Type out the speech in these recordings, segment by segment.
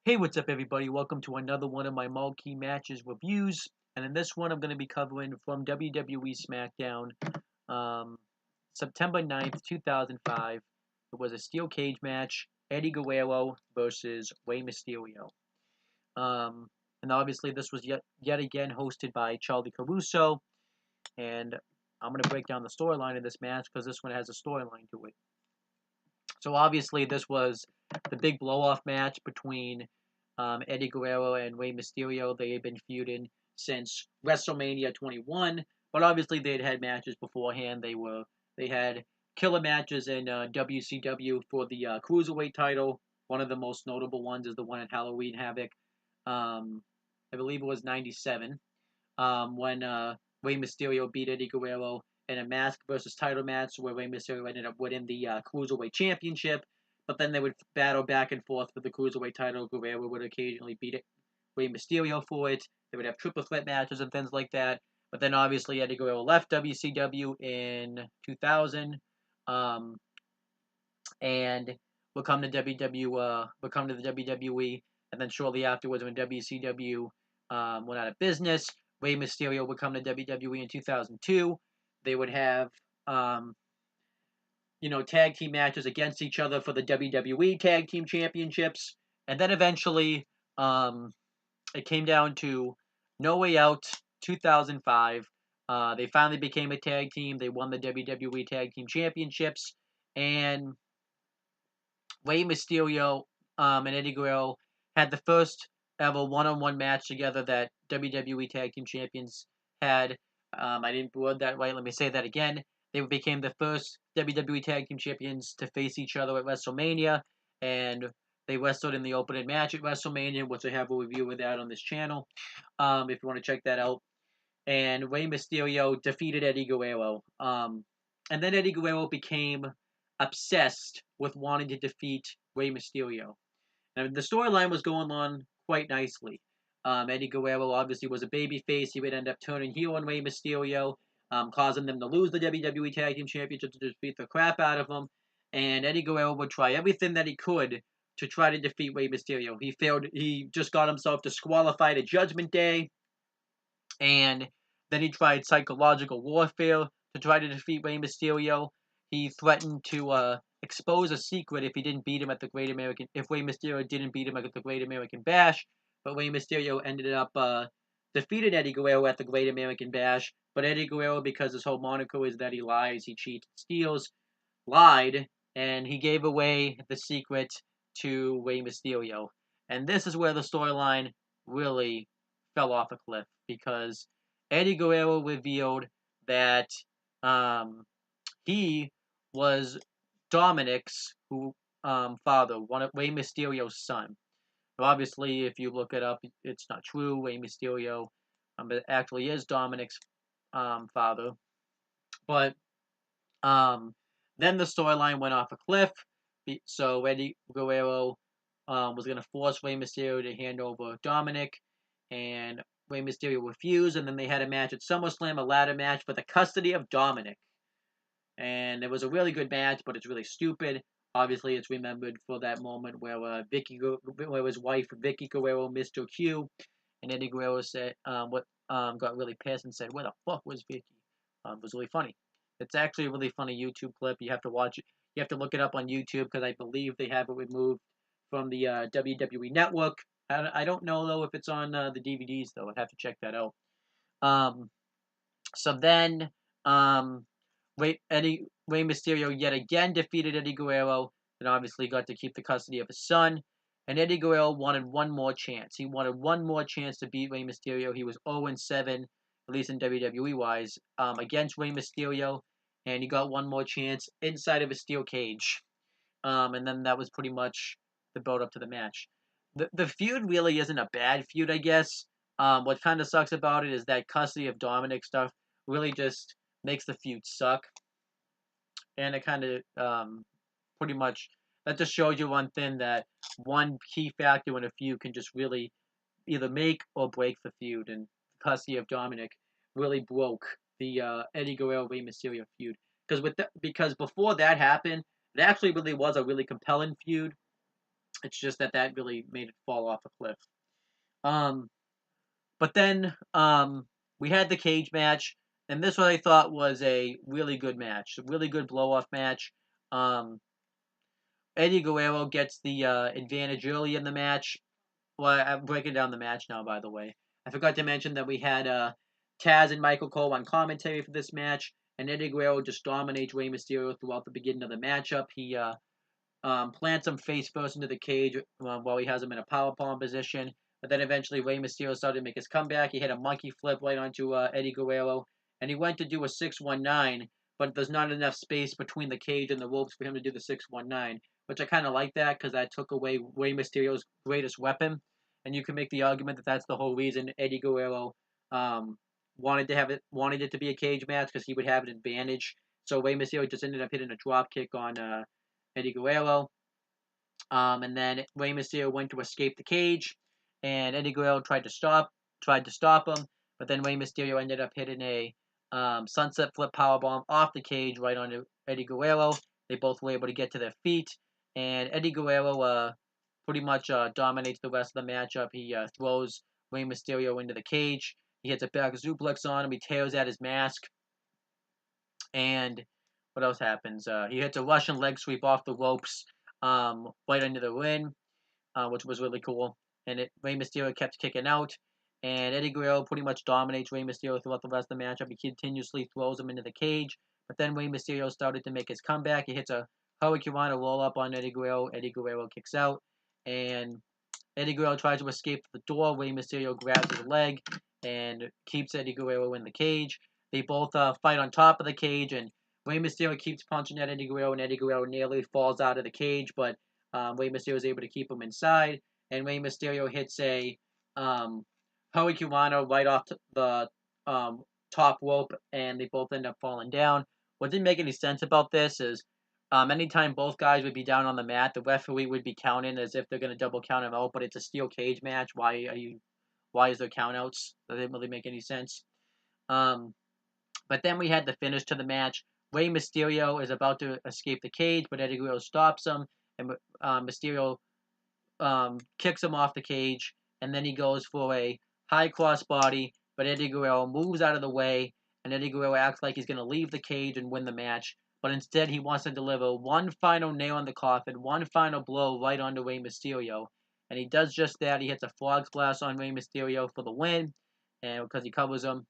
Hey, what's up, everybody? Welcome to another one of my Marquee Matches reviews. And in this one, I'm going to be covering from WWE Smackdown, um, September 9th, 2005. It was a steel cage match, Eddie Guerrero versus Rey Mysterio. Um, and obviously, this was yet again hosted by Charlie Caruso. And I'm going to break down the storyline of this match because this one has a storyline to it. So obviously, this was the big blow-off match between Eddie Guerrero and Rey Mysterio. They had been feuding since WrestleMania 21, but obviously they had had matches beforehand. They had killer matches in WCW for the Cruiserweight title. One of the most notable ones is the one at Halloween Havoc. I believe it was '97 when Rey Mysterio beat Eddie Guerrero in a mask versus title match where Rey Mysterio ended up winning the Cruiserweight Championship. But then they would battle back and forth for the Cruiserweight title. Guerrero would occasionally beat Rey Mysterio for it. They would have triple threat matches and things like that. But then obviously Eddie Guerrero left WCW in 2000, and would come to the WWE, and then shortly afterwards, when WCW went out of business, Rey Mysterio would come to WWE in 2002. They would have tag team matches against each other for the WWE Tag Team Championships, and then eventually it came down to No Way Out 2005. They finally became a tag team. They won the WWE Tag Team Championships, and Rey Mysterio and Eddie Guerrero had the first ever one-on-one match together that WWE Tag Team Champions had. I didn't word that right. Let me say that again. They became the first WWE Tag Team Champions to face each other at WrestleMania, and they wrestled in the opening match at WrestleMania, which I have a review of that on this channel, if you want to check that out. And Rey Mysterio defeated Eddie Guerrero. And then Eddie Guerrero became obsessed with wanting to defeat Rey Mysterio. And the storyline was going on quite nicely. Eddie Guerrero obviously was a babyface. He would end up turning heel on Rey Mysterio, causing them to lose the WWE Tag Team Championship to defeat the crap out of him. And Eddie Guerrero would try everything that he could to try to defeat Rey Mysterio. He failed. He just got himself disqualified at Judgment Day, and then he tried psychological warfare to try to defeat Rey Mysterio. He threatened to expose a secret if he didn't beat him at the Great American. If Rey Mysterio didn't beat him at the Great American Bash, but Rey Mysterio ended up defeating Eddie Guerrero at the Great American Bash. But Eddie Guerrero, because his whole moniker is that he lies, he cheats, steals, lied, and he gave away the secret to Rey Mysterio. And this is where the storyline really fell off a cliff, because Eddie Guerrero revealed that he was Dominic's father, one of Rey Mysterio's son. Now, obviously, if you look it up, it's not true. Rey Mysterio actually is Dominic's father. But then the storyline went off a cliff. So Eddie Guerrero was going to force Rey Mysterio to hand over Dominic, and Rey Mysterio refused, and then they had a match at SummerSlam, a ladder match for the custody of Dominic. And it was a really good match, but it's really stupid. Obviously, it's remembered for that moment where where his wife Vicky Guerrero missed her cue, and Eddie Guerrero said, got really pissed and said, "Where the fuck was Vicky?" It was really funny. It's actually a really funny YouTube clip. You have to watch it. You have to look it up on YouTube because I believe they have it removed from the WWE Network. I don't know though if it's on the DVDs though. I'd have to check that out. So then Rey Mysterio yet again defeated Eddie Guerrero, and obviously got to keep the custody of his son. And Eddie Guerrero wanted one more chance. He wanted one more chance to beat Rey Mysterio. He was 0-7, at least in WWE wise, against Rey Mysterio, and he got one more chance inside of a steel cage. And then that was pretty much the build up to the match. The feud really isn't a bad feud, I guess. What kind of sucks about it is that custody of Dominic stuff really just makes the feud suck, and it kind of pretty much that just shows you one thing, that one key factor in a feud can just really either make or break the feud, and the custody of Dominic really broke the Eddie Guerrero Rey Mysterio feud, because before that happened, it actually really was a really compelling feud. It's just that really made it fall off a cliff. Um, but then we had the cage match, and this one I thought was a really good match, a really good blow off match. Um, Eddie Guerrero gets the advantage early in the match. Well, I'm breaking down the match now, by the way. I forgot to mention that we had Taz and Michael Cole on commentary for this match, and Eddie Guerrero just dominates Rey Mysterio throughout the beginning of the matchup. He plants him face first into the cage while he has him in a powerbomb position. But then eventually Rey Mysterio started to make his comeback. He hit a monkey flip right onto Eddie Guerrero, and he went to do a 619, but there's not enough space between the cage and the ropes for him to do the 619, which I kind of like that because that took away Rey Mysterio's greatest weapon. And you can make the argument that that's the whole reason Eddie Guerrero wanted it to be a cage match because he would have an advantage. So Rey Mysterio just ended up hitting a drop kick on Eddie Guerrero. And then Rey Mysterio went to escape the cage, and Eddie Guerrero tried to stop him, but then Rey Mysterio ended up hitting a sunset flip powerbomb off the cage right onto Eddie Guerrero. They both were able to get to their feet, and Eddie Guerrero pretty much dominates the rest of the matchup. He throws Rey Mysterio into the cage. He hits a back suplex on him. He tears at his mask, and what else happens? He hits a Russian leg sweep off the ropes right into the ring, which was really cool. And Rey Mysterio kept kicking out, and Eddie Guerrero pretty much dominates Rey Mysterio throughout the rest of the matchup. He continuously throws him into the cage, but then Rey Mysterio started to make his comeback. He hits a Hurricane roll up on Eddie Guerrero. Eddie Guerrero kicks out, and Eddie Guerrero tries to escape the door. Rey Mysterio grabs his leg and keeps Eddie Guerrero in the cage. They both fight on top of the cage, and Rey Mysterio keeps punching at Eddie Guerrero, and Eddie Guerrero nearly falls out of the cage, but Rey Mysterio is able to keep him inside. And Rey Mysterio hits a Hurricane right off the top rope, and they both end up falling down. What didn't make any sense about this is anytime both guys would be down on the mat, the referee would be counting as if they're going to double count him out, but it's a steel cage match. Why is there countouts? That didn't really make any sense. But then we had the finish to the match. Rey Mysterio is about to escape the cage, but Eddie Guerrero stops him, and Mysterio kicks him off the cage, and then he goes for a high crossbody, but Eddie Guerrero moves out of the way, and Eddie Guerrero acts like he's going to leave the cage and win the match, but instead he wants to deliver one final nail in the coffin, one final blow right onto Rey Mysterio, and he does just that. He hits a frog splash on Rey Mysterio for the win, and because he covers him,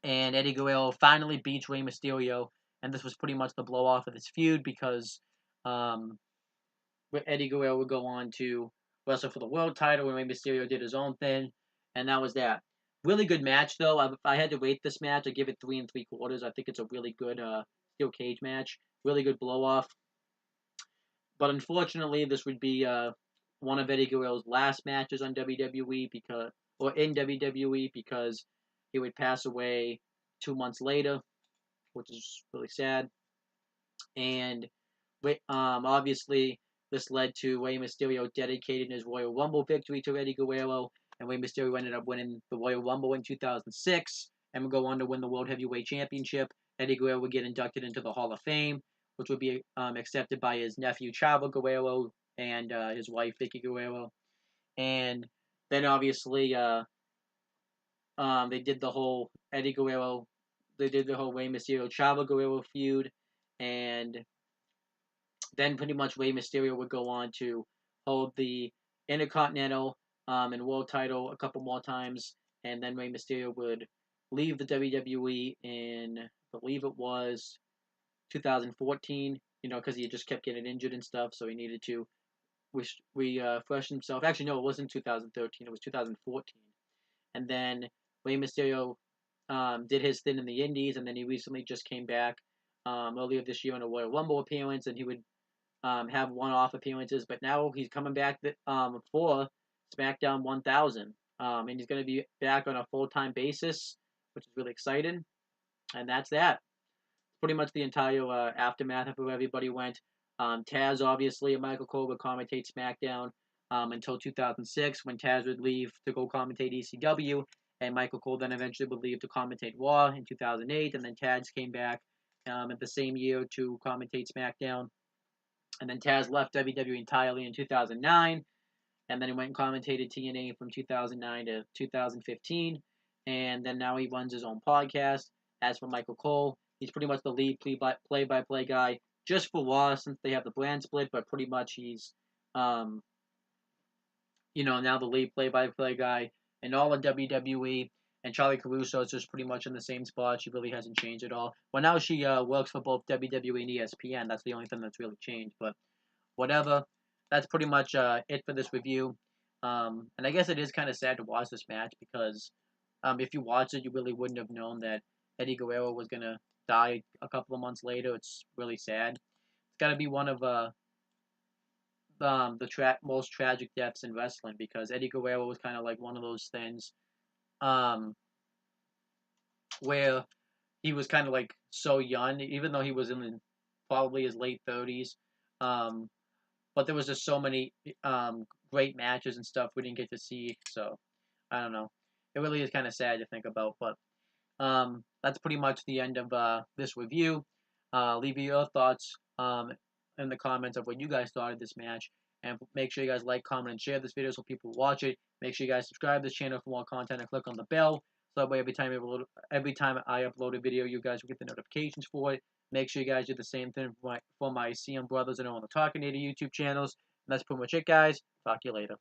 and Eddie Guerrero finally beats Rey Mysterio, and this was pretty much the blow off of this feud because um, Eddie Guerrero would go on to wrestle for the world title, and Rey Mysterio did his own thing, and that was that. Really good match, though. If I had to rate this match, I'd give it 3 3/4. I think it's a really good steel cage match. Really good blow off. But unfortunately, this would be one of Eddie Guerrero's last matches on WWE in WWE because he would pass away 2 months later, which is really sad. And obviously, this led to Rey Mysterio dedicating his Royal Rumble victory to Eddie Guerrero, and Rey Mysterio ended up winning the Royal Rumble in 2006 and would go on to win the World Heavyweight Championship. Eddie Guerrero would get inducted into the Hall of Fame, which would be accepted by his nephew Chavo Guerrero and his wife Vicky Guerrero. And then obviously they did the whole Eddie Guerrero, they did the whole Rey Mysterio Chavo Guerrero feud, and then pretty much Rey Mysterio would go on to hold the Intercontinental and World title a couple more times, and then Rey Mysterio would leave the WWE in, I believe it was 2014, because he just kept getting injured and stuff, so he needed to refresh himself. Actually, no, it wasn't 2013, it was 2014. And then Rey Mysterio did his thing in the Indies, and then he recently just came back earlier this year in a Royal Rumble appearance, and he would have one-off appearances, but now he's coming back for SmackDown 1000, and he's going to be back on a full-time basis, which is really exciting, and that's that. Pretty much the entire aftermath of where everybody went. Taz, obviously, and Michael Cole would commentate SmackDown until 2006, when Taz would leave to go commentate ECW, and Michael Cole then eventually would leave to commentate Raw in 2008, and then Taz came back at the same year to commentate SmackDown. And then Taz left WWE entirely in 2009, and then he went and commentated TNA from 2009 to 2015, and then now he runs his own podcast. As for Michael Cole, he's pretty much the lead play-by-play guy just for Raw since they have the brand split, but pretty much he's, um, now the lead play-by-play guy in all of WWE. And Charlie Caruso is just pretty much in the same spot. She really hasn't changed at all. Well, now she works for both WWE and ESPN. That's the only thing that's really changed. But whatever. That's pretty much it for this review. And I guess it is kind of sad to watch this match because if you watched it, you really wouldn't have known that Eddie Guerrero was going to die a couple of months later. It's really sad. It's got to be one of the most tragic deaths in wrestling because Eddie Guerrero was kind of like one of those things um, where he was kind of like so young, even though he was in probably his late 30s. Um, but there was just so many great matches and stuff we didn't get to see. So I don't know. It really is kind of sad to think about. But that's pretty much the end of this review. Leave your thoughts in the comments of what you guys thought of this match. And make sure you guys like, comment, and share this video so people watch it. Make sure you guys subscribe to this channel for more content and click on the bell. So that way every time I upload a video, you guys will get the notifications for it. Make sure you guys do the same thing for my CM brothers and on the Talking 80 YouTube channels. And that's pretty much it, guys. Talk to you later.